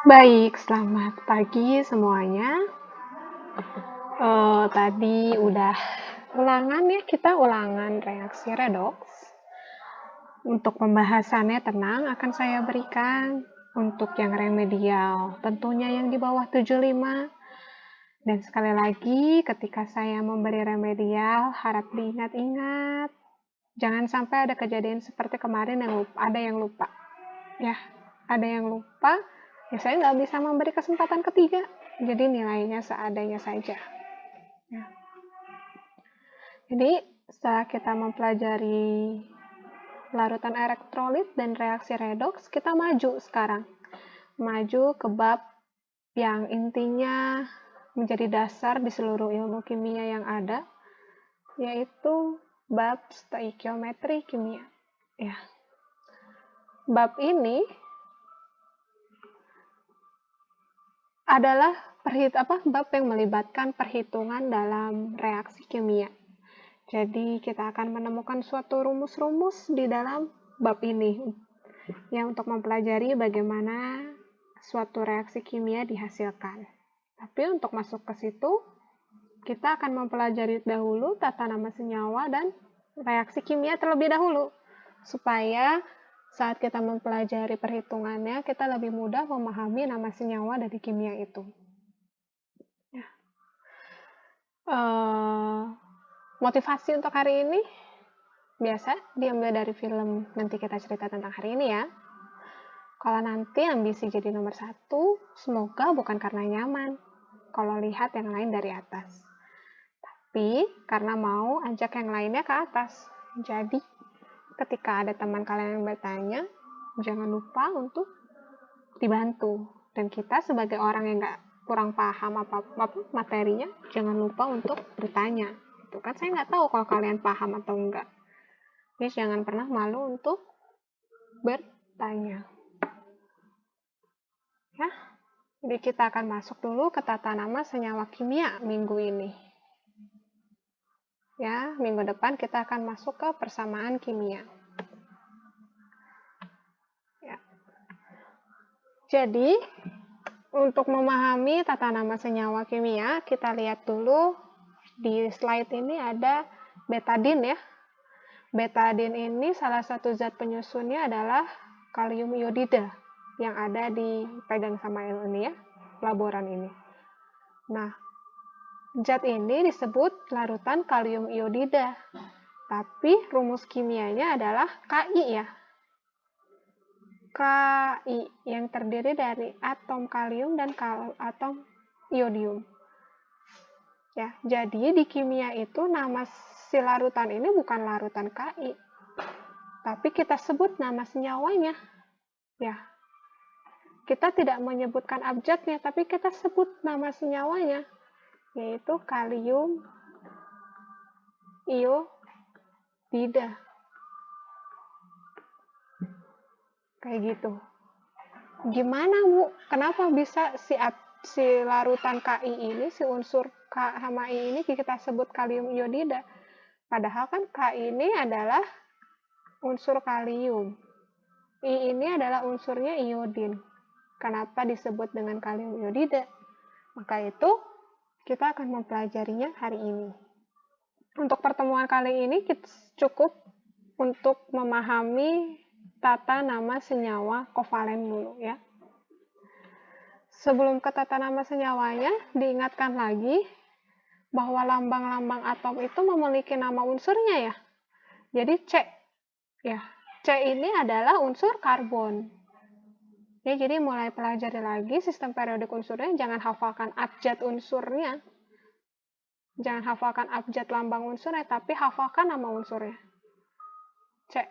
Baik, selamat pagi semuanya. Tadi udah ulangan ya, kita ulangan reaksi redox. Untuk pembahasannya tenang akan saya berikan. Untuk yang remedial, tentunya yang di bawah 75. Dan sekali lagi, ketika saya memberi remedial, harap diingat-ingat. Jangan sampai ada kejadian seperti kemarin yang ada yang lupa. Ya, ada yang lupa, ya saya nggak bisa memberi kesempatan ketiga. Jadi nilainya seadanya saja. Ya. Jadi setelah kita mempelajari larutan elektrolit dan reaksi redoks, kita maju sekarang. Maju ke bab yang intinya menjadi dasar di seluruh ilmu kimia yang ada, yaitu bab stoikiometri kimia. Ya. Bab ini adalah bab yang melibatkan perhitungan dalam reaksi kimia. Jadi kita akan menemukan suatu rumus-rumus di dalam bab ini yang untuk mempelajari bagaimana suatu reaksi kimia dihasilkan. Tapi untuk masuk ke situ, kita akan mempelajari dahulu tata nama senyawa dan reaksi kimia terlebih dahulu, supaya saat kita mempelajari perhitungannya, kita lebih mudah memahami nama senyawa dari kimia itu. Ya. Motivasi untuk hari ini biasa diambil dari film Nanti Kita Cerita Tentang Hari Ini ya. Kalau nanti ambisi jadi nomor 1, semoga bukan karena nyaman kalau lihat yang lain dari atas, tapi karena mau ajak yang lainnya ke atas. Jadi ketika ada teman kalian yang bertanya, jangan lupa untuk dibantu. Dan kita sebagai orang yang kurang paham apa materinya, jangan lupa untuk bertanya. Itu kan saya nggak tahu kalau kalian paham atau enggak. Jadi jangan pernah malu untuk bertanya. Ya, jadi kita akan masuk dulu ke tata nama senyawa kimia minggu ini. Ya, minggu depan kita akan masuk ke persamaan kimia. Ya. Jadi, untuk memahami tata nama senyawa kimia, kita lihat dulu di slide ini ada betadin ya. Betadin ini salah satu zat penyusunnya adalah kalium iodida yang ada di pegang sama ini ya, laboran ini. Nah, zat ini disebut larutan kalium iodida, tapi rumus kimianya adalah Ki ya. Ki yang terdiri dari atom kalium dan atom iodium. Ya, jadi di kimia itu nama si larutan ini bukan larutan Ki, tapi kita sebut nama senyawanya. Ya, kita tidak menyebutkan abjadnya, tapi kita sebut nama senyawanya, yaitu kalium iodida. Kayak gitu. Gimana Bu? Kenapa bisa si larutan Ki ini, si unsur K sama I ini kita sebut kalium iodida? Padahal kan Ki ini adalah unsur kalium. I ini adalah unsurnya iodin. Kenapa disebut dengan kalium iodida? Maka itu kita akan mempelajarinya hari ini. Untuk pertemuan kali ini kita cukup untuk memahami tata nama senyawa kovalen dulu ya. Sebelum ke tata nama senyawanya, diingatkan lagi bahwa lambang-lambang atom itu memiliki nama unsurnya ya. Jadi C ya. C ini adalah unsur karbon. Ya, jadi mulai pelajari lagi sistem periodik unsurnya, jangan hafalkan abjad unsurnya. Jangan hafalkan abjad lambang unsurnya, tapi hafalkan nama unsurnya. Ca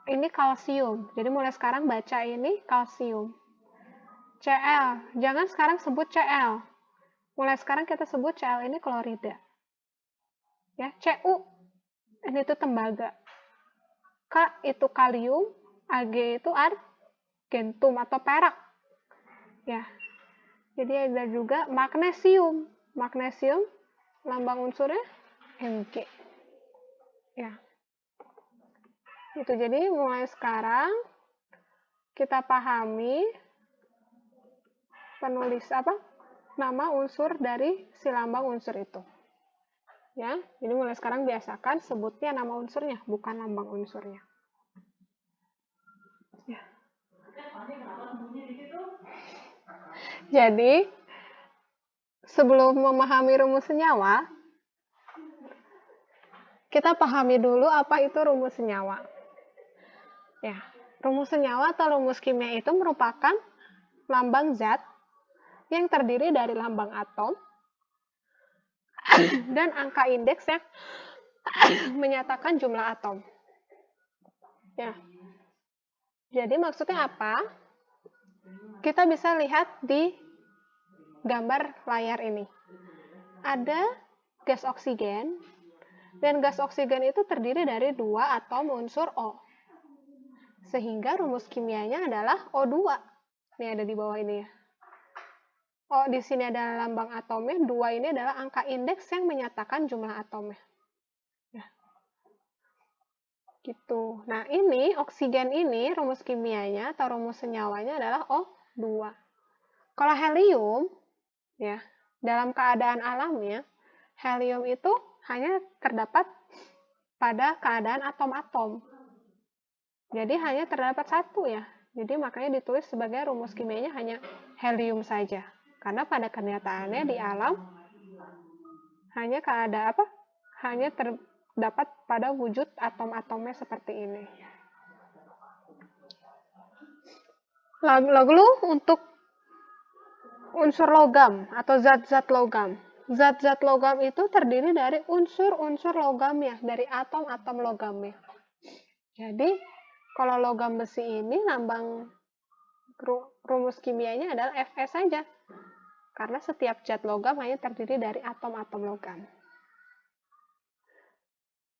ini kalsium. Jadi mulai sekarang baca ini kalsium. Cl, jangan sekarang sebut Cl. Mulai sekarang kita sebut Cl ini klorida. Ya, Cu ini itu tembaga. K itu kalium, Ag itu argentum atau perak. Ya. Jadi ada juga magnesium. Magnesium lambang unsurnya Mg. Ya. Itu jadi mulai sekarang kita pahami nama unsur dari si lambang unsur itu. Ya, jadi mulai sekarang biasakan sebutnya nama unsurnya, bukan lambang unsurnya. Ya. Jadi, sebelum memahami rumus senyawa, kita pahami dulu apa itu rumus senyawa. Ya, rumus senyawa atau rumus kimia itu merupakan lambang zat yang terdiri dari lambang atom dan angka indeks yang menyatakan jumlah atom. Ya. Jadi maksudnya apa? Kita bisa lihat di gambar layar ini. Ada gas oksigen, dan gas oksigen itu terdiri dari 2 atom unsur O. Sehingga rumus kimianya adalah O2. Ini ada di bawah ini ya. O di sini adalah lambang atomnya, 2 ini adalah angka indeks yang menyatakan jumlah atomnya. Ya. Gitu. Nah, ini oksigen ini rumus kimianya atau rumus senyawanya adalah O2. Kalau helium ya, dalam keadaan alamnya, helium itu hanya terdapat pada keadaan atom-atom. Jadi hanya terdapat 1 ya. Jadi makanya ditulis sebagai rumus kimianya hanya helium saja. Karena pada kenyataannya di alam hanya hanya terdapat pada wujud atom-atomnya seperti ini. Lalu untuk unsur logam atau zat-zat logam. Zat-zat logam itu terdiri dari unsur-unsur logamnya, dari atom-atom logamnya. Jadi, kalau logam besi ini lambang rumus kimianya adalah Fe saja. Karena setiap zat logam hanya terdiri dari atom-atom logam.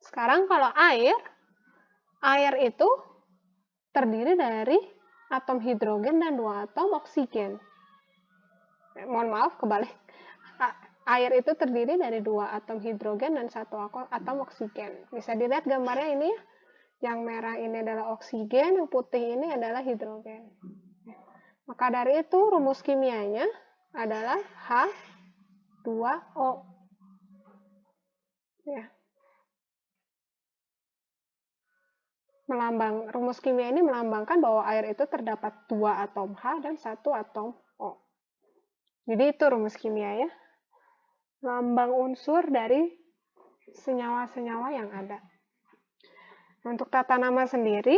Sekarang kalau air itu terdiri dari atom hidrogen dan 2 atom oksigen. Mohon maaf, kebalik. Air itu terdiri dari 2 atom hidrogen dan 1 atom oksigen. Bisa dilihat gambarnya ini ya. Yang merah ini adalah oksigen, yang putih ini adalah hidrogen. Maka dari itu rumus kimianya adalah H2O. Ya. Rumus kimia ini melambangkan bahwa air itu terdapat 2 atom H dan 1 atom O. Jadi itu rumus kimia ya. Lambang unsur dari senyawa-senyawa yang ada. Untuk tata nama sendiri,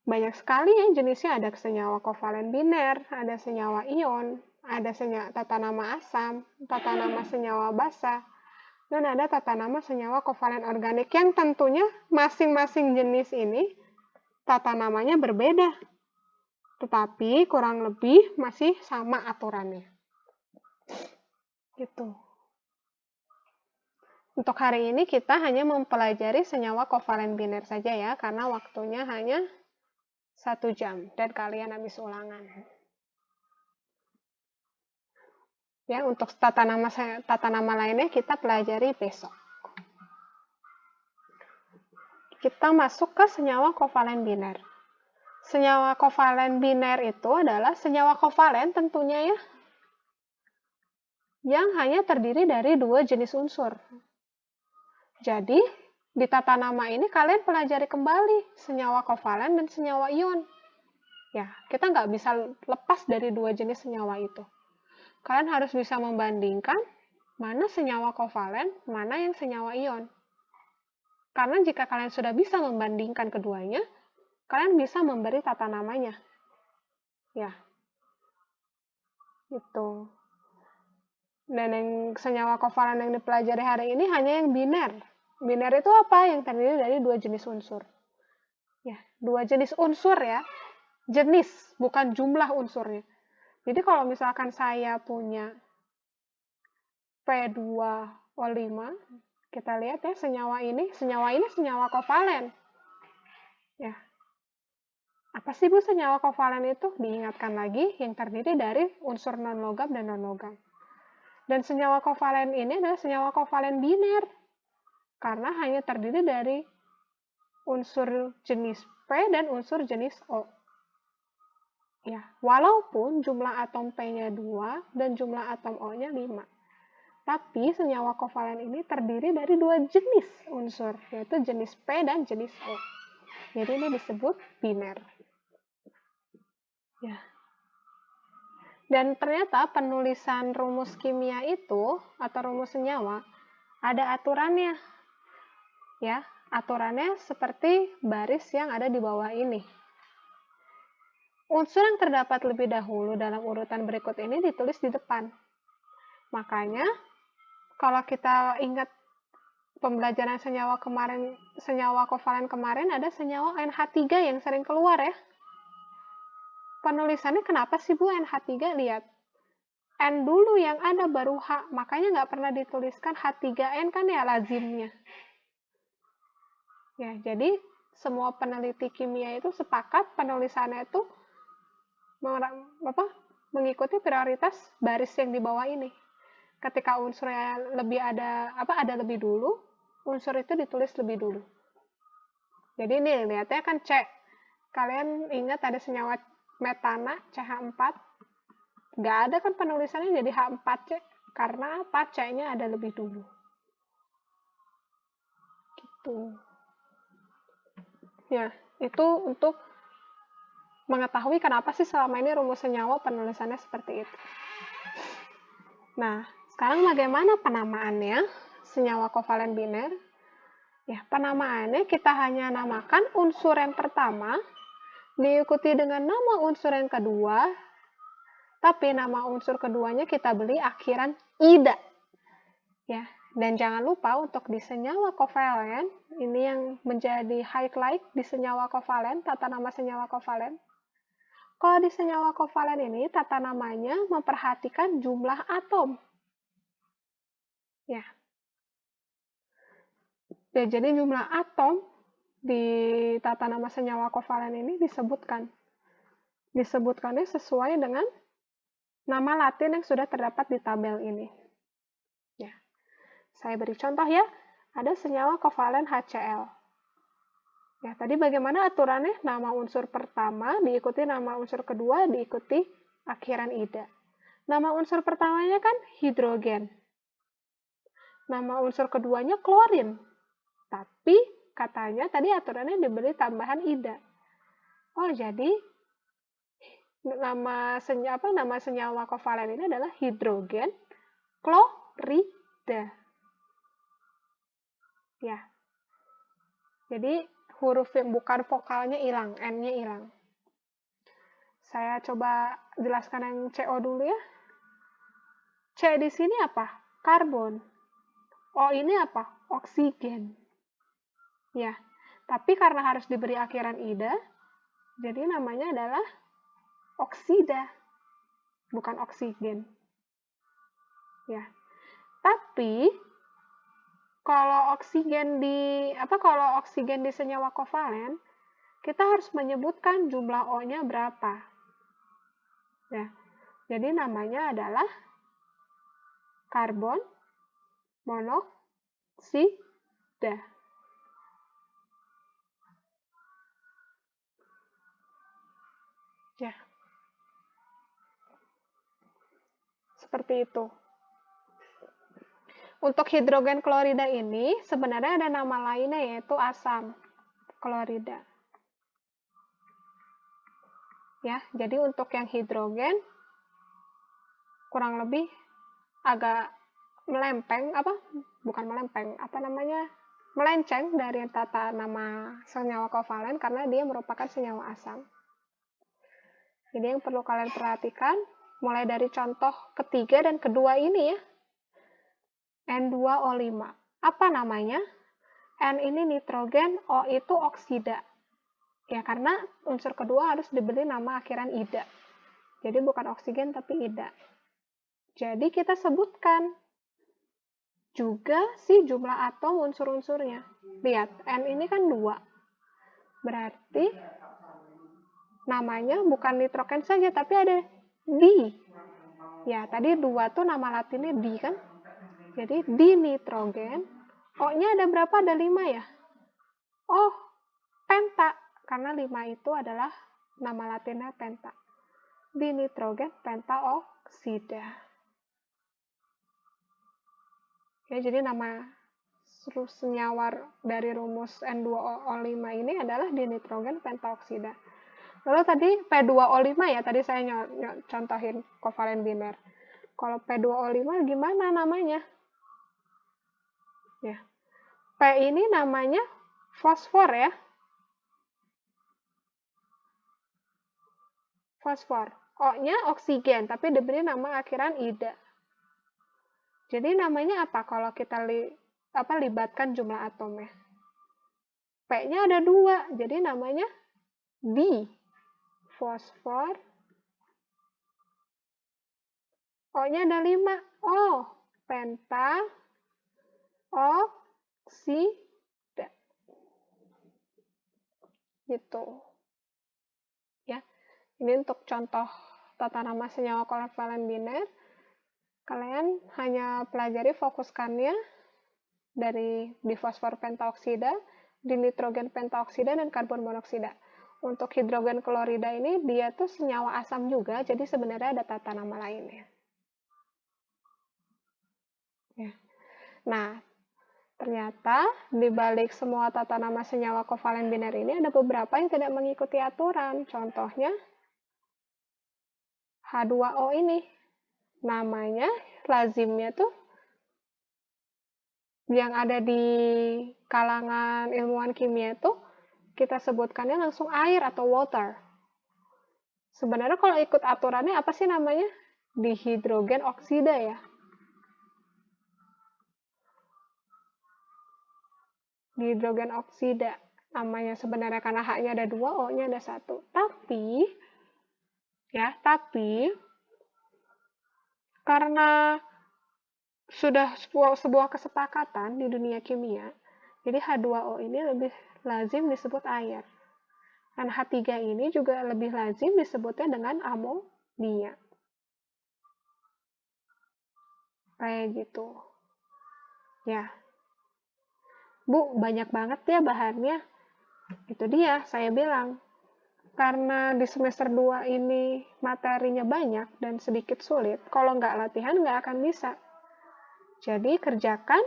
banyak sekali ya jenisnya. Ada senyawa kovalen biner, ada senyawa ion, ada tata nama asam, tata nama senyawa basa, dan ada tata nama senyawa kovalen organik yang tentunya masing-masing jenis ini tata namanya berbeda. Tetapi kurang lebih masih sama aturannya. Gitu. Untuk hari ini kita hanya mempelajari senyawa kovalen biner saja ya, karena waktunya hanya 1 jam dan kalian habis ulangan. Ya, untuk tata nama lainnya kita pelajari besok. Kita masuk ke senyawa kovalen biner. Senyawa kovalen biner itu adalah senyawa kovalen tentunya ya, yang hanya terdiri dari 2 jenis unsur. Jadi, di tata nama ini kalian pelajari kembali senyawa kovalen dan senyawa ion. Ya, kita nggak bisa lepas dari 2 jenis senyawa itu. Kalian harus bisa membandingkan mana senyawa kovalen, mana yang senyawa ion. Karena jika kalian sudah bisa membandingkan keduanya, kalian bisa memberi tata namanya. Ya. Itu. Dan yang senyawa kovalen yang dipelajari hari ini hanya yang biner. Biner itu apa? Yang terdiri dari 2 jenis unsur. Ya, 2 jenis unsur ya. Jenis, bukan jumlah unsurnya. Jadi kalau misalkan saya punya P2O5, kita lihat ya senyawa ini senyawa kovalen. Ya. Apa sih Bu senyawa kovalen itu? Diingatkan lagi yang terdiri dari unsur non-logam dan non-logam. Dan senyawa kovalen ini adalah senyawa kovalen biner. Karena hanya terdiri dari unsur jenis P dan unsur jenis O. Ya, walaupun jumlah atom P-nya 2 dan jumlah atom O-nya 5. Tapi senyawa kovalen ini terdiri dari 2 jenis unsur, yaitu jenis P dan jenis O. Jadi ini disebut biner. Ya. Dan ternyata penulisan rumus kimia itu atau rumus senyawa ada aturannya. Ya, aturannya seperti baris yang ada di bawah ini. Unsur yang terdapat lebih dahulu dalam urutan berikut ini ditulis di depan. Makanya, kalau kita ingat pembelajaran senyawa kovalen kemarin, ada senyawa NH3 yang sering keluar ya. Penulisannya kenapa sih Bu NH3? Lihat. N dulu yang ada baru H, makanya nggak pernah dituliskan H3N kan ya lazimnya. Ya, jadi semua peneliti kimia itu sepakat penulisannya itu mengikuti prioritas baris yang di bawah ini. Ketika unsurnya ada lebih dulu, unsur itu ditulis lebih dulu. Jadi ini lihatnya kan C. Kalian ingat ada senyawa metana CH4? Nggak ada kan penulisannya jadi H4C. Karena apa? C-nya ada lebih dulu. Gitu. Ya, itu untuk mengetahui kenapa sih selama ini rumus senyawa penulisannya seperti itu. Nah, sekarang bagaimana penamaannya senyawa kovalen biner? Ya, penamaannya kita hanya namakan unsur yang pertama, diikuti dengan nama unsur yang kedua, tapi nama unsur keduanya kita beri akhiran ida. Ya, dan jangan lupa untuk di senyawa kovalen, ini yang menjadi highlight di senyawa kovalen, tata nama senyawa kovalen. Kalau di senyawa kovalen ini, tata namanya memperhatikan jumlah atom. Ya. Ya, jadi jumlah atom di tata nama senyawa kovalen ini disebutkan. Disebutkannya sesuai dengan nama Latin yang sudah terdapat di tabel ini. Ya. Saya beri contoh ya. Ada senyawa kovalen HCl. Ya, tadi bagaimana aturannya? Nama unsur pertama diikuti nama unsur kedua diikuti akhiran ida. Nama unsur pertamanya kan hidrogen. Nama unsur keduanya klorin. Tapi katanya tadi aturannya diberi tambahan ida. Oh, jadi nama senyawa kovalen ini adalah hidrogen klorida. Ya. Jadi huruf yang bukan vokalnya hilang, N-nya hilang. Saya coba jelaskan yang CO dulu ya. C di sini apa? Karbon. O ini apa? Oksigen. Ya, tapi karena harus diberi akhiran ida, jadi namanya adalah oksida, bukan oksigen. Ya, tapi kalau oksigen di senyawa kovalen, kita harus menyebutkan jumlah O-nya berapa. Ya, jadi namanya adalah karbon monoksida. Ya, seperti itu. Untuk hidrogen klorida ini sebenarnya ada nama lainnya yaitu asam klorida. Ya, jadi untuk yang hidrogen kurang lebih agak melenceng dari tata nama senyawa kovalen karena dia merupakan senyawa asam. Jadi yang perlu kalian perhatikan mulai dari contoh ketiga dan kedua ini ya. N2O5. Apa namanya? N ini nitrogen, O itu oksida. Ya, karena unsur kedua harus diberi nama akhiran ida. Jadi bukan oksigen tapi ida. Jadi kita sebutkan juga si jumlah atom unsur-unsurnya. Lihat, N ini kan 2. Berarti namanya bukan nitrogen saja, tapi ada di. Ya, tadi 2 tuh nama latinnya di kan? Jadi dinitrogen. O-nya ada berapa? Ada 5 ya? Oh, penta. Karena 5 itu adalah nama latinnya penta. dinitrogen pentaoksida. Ya, jadi nama senyawa dari rumus N2O5 ini adalah dinitrogen pentaoksida. Lalu tadi P2O5 ya, tadi saya contohin kovalen biner. Kalau P2O5 gimana namanya? Ya. P ini namanya fosfor ya. Fosfor. O-nya oksigen, tapi diberi nama akhiran ida. Jadi namanya apa kalau kita libatkan jumlah atomnya? P-nya ada 2, jadi namanya di fosfor. O-nya ada 5. O, penta oksida. Gitu. Ya. Ini untuk contoh tata nama senyawa kovalen biner. Kalian hanya pelajari fokuskannya dari difosfor pentaoksida, dinitrogen pentaoksida, dan karbon monoksida. Untuk hidrogen klorida ini dia tuh senyawa asam juga, jadi sebenarnya ada tata nama lainnya. Ya. Nah, ternyata di balik semua tata nama senyawa kovalen biner ini ada beberapa yang tidak mengikuti aturan. Contohnya H2O ini. Namanya lazimnya tuh yang ada di kalangan ilmuwan kimia itu kita sebutkannya langsung air atau water. Sebenarnya kalau ikut aturannya apa sih namanya? Dihidrogen oksida ya. Dihidrogen oksida namanya sebenarnya karena H-nya ada 2, O-nya ada 1. Tapi karena sudah sebuah kesepakatan di dunia kimia, jadi H2O ini lebih lazim disebut air. Dan H3 ini juga lebih lazim disebutnya dengan amonia. Kayak gitu. Ya. Bu, banyak banget ya bahannya. Itu dia, saya bilang. Karena di semester 2 ini materinya banyak dan sedikit sulit, kalau nggak latihan nggak akan bisa. Jadi kerjakan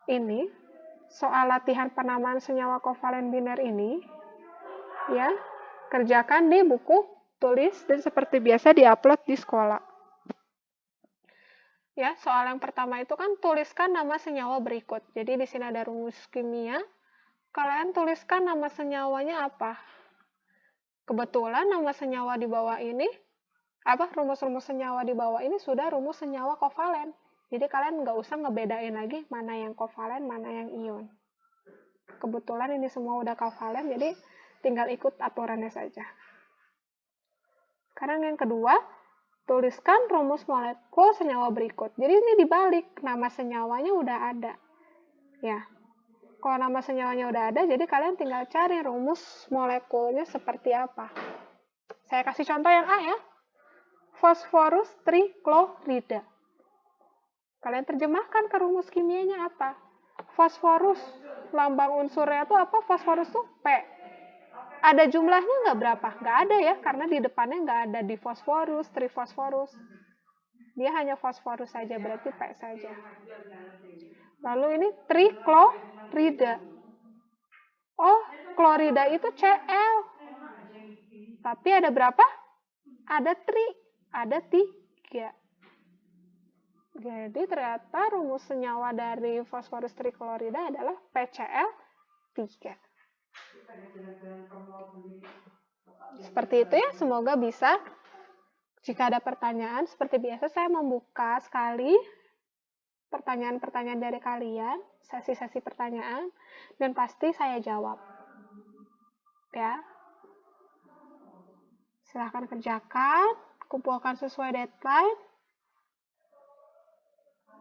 ini, soal latihan penamaan senyawa kovalen biner ini, ya, kerjakan di buku, tulis, dan seperti biasa diupload di sekolah. Ya, soal yang pertama itu kan tuliskan nama senyawa berikut. Jadi di sini ada rumus kimia, kalian tuliskan nama senyawanya apa. Kebetulan nama senyawa di bawah ini, rumus-rumus senyawa di bawah ini sudah rumus senyawa kovalen. Jadi kalian nggak usah ngebedain lagi mana yang kovalen, mana yang ion. Kebetulan ini semua udah kovalen, jadi tinggal ikut aturannya saja. Sekarang yang kedua, tuliskan rumus molekul senyawa berikut. Jadi ini dibalik, nama senyawanya udah ada. Ya. Kalau nama senyawanya udah ada, jadi kalian tinggal cari rumus molekulnya seperti apa. Saya kasih contoh yang A ya. Fosforus triklorida. Kalian terjemahkan ke rumus kimianya apa? Fosforus, lambang unsurnya itu apa? Fosforus itu P. Ada jumlahnya nggak berapa? Nggak ada ya, karena di depannya nggak ada difosforus, trifosforus. Dia hanya fosforus saja, berarti P saja. Lalu ini triklorida. Oh, klorida itu Cl. Tapi ada berapa? Ada ada 3. Jadi ternyata rumus senyawa dari fosforus triklorida adalah PCl3. Seperti itu ya, semoga bisa. Jika ada pertanyaan, seperti biasa saya membuka sekali pertanyaan-pertanyaan dari kalian, sesi-sesi pertanyaan, dan pasti saya jawab. Ya. Silahkan kerjakan, kumpulkan sesuai deadline.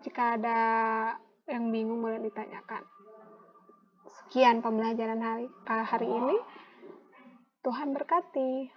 Jika ada yang bingung boleh ditanyakan. Sekian pembelajaran hari ini. Tuhan berkati.